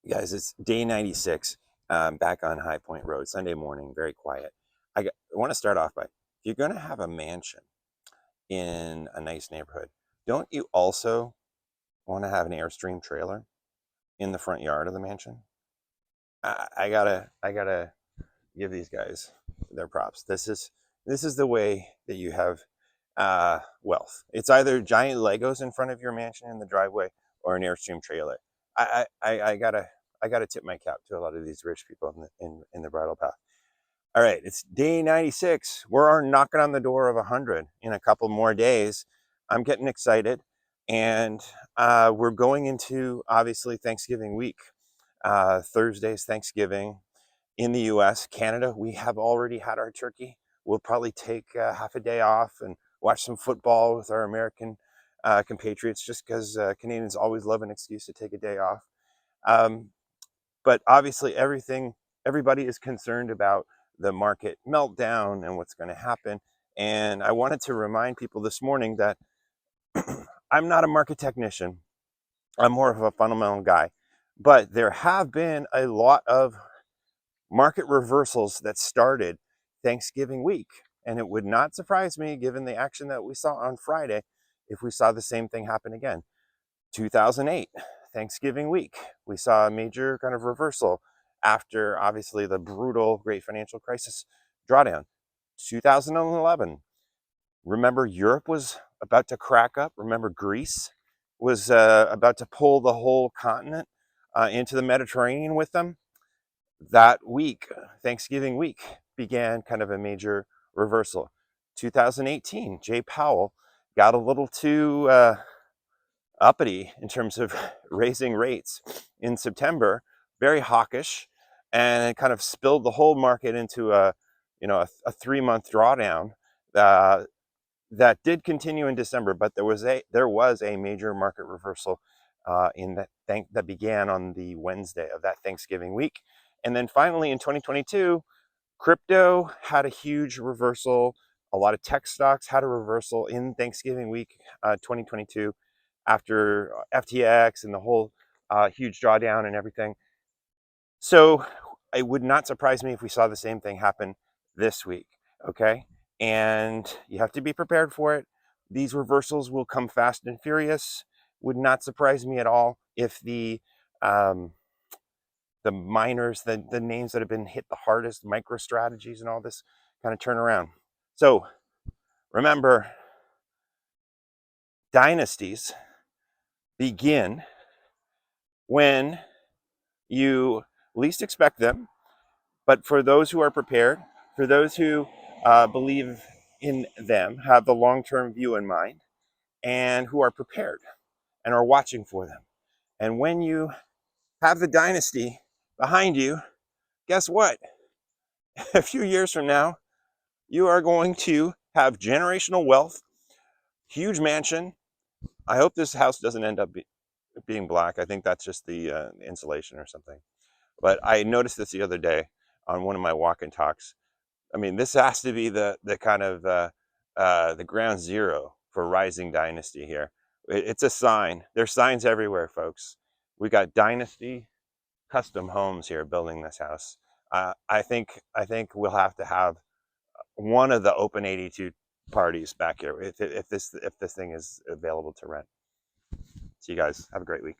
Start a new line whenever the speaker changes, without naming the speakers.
Guys, it's day 96, back on High Point Road, Sunday morning, very quiet. I want to start off by, if you're going to have a mansion in a nice neighborhood, don't you also want to have an Airstream trailer in the front yard of the mansion? I gotta give these guys their props. This is the way that you have wealth. It's either giant Legos in front of your mansion in the driveway or an Airstream trailer. I gotta tip my cap to a lot of these rich people in the Bridle Path. All right, it's day 96. We're knocking on the door of 100 in a couple more days. I'm getting excited, and we're going into obviously Thanksgiving week. Thursday's Thanksgiving in the US. Canada, we have already had our turkey. We'll probably take half a day off and watch some football with our American compatriots, just because Canadians always love an excuse to take a day off. Um, but obviously, everybody is concerned about the market meltdown and what's going to happen. And I wanted to remind people this morning that I'm not a market technician. I'm more of a fundamental guy. But there have been a lot of market reversals that started Thanksgiving week. And it would not surprise me, given the action that we saw on Friday, if we saw the same thing happen again. 2008, Thanksgiving week, we saw a major kind of reversal after obviously the brutal great financial crisis drawdown. 2011, remember Europe was about to crack up. Remember Greece was about to pull the whole continent into the Mediterranean with them. That week, Thanksgiving week, began kind of a major reversal. 2018, Jay Powell got a little too uppity in terms of raising rates in September, very hawkish, and it kind of spilled the whole market into a 3-month drawdown. Uh, that did continue in December, but there was a major market reversal that began on the Wednesday of that Thanksgiving week. And then finally in 2022, crypto had a huge reversal. A lot of tech stocks had a reversal in Thanksgiving week 2022 after FTX and the whole huge drawdown and everything. So it would not surprise me if we saw the same thing happen this week. Okay. And you have to be prepared for it. These reversals will come fast and furious. Would not surprise me at all if um, the miners, the names that have been hit the hardest, micro strategies and all this, kind of turn around. So remember, dynasties begin when you least expect them. But for those who are prepared, for those who believe in them, have the long term view in mind, and who are prepared and are watching for them. And when you have the dynasty behind you, guess what? A few years from now, you are going to have generational wealth, huge mansion. I hope this house doesn't end up being black. I think that's just the insulation or something. But I noticed this the other day on one of my walk and talks. I mean, this has to be the kind of the ground zero for rising dynasty here. It's a sign. There's signs everywhere, folks. We got dynasty custom homes here building this house. I think we'll have to have one of the open 82 parties back here if this thing is available to rent. See you guys. Have a great week.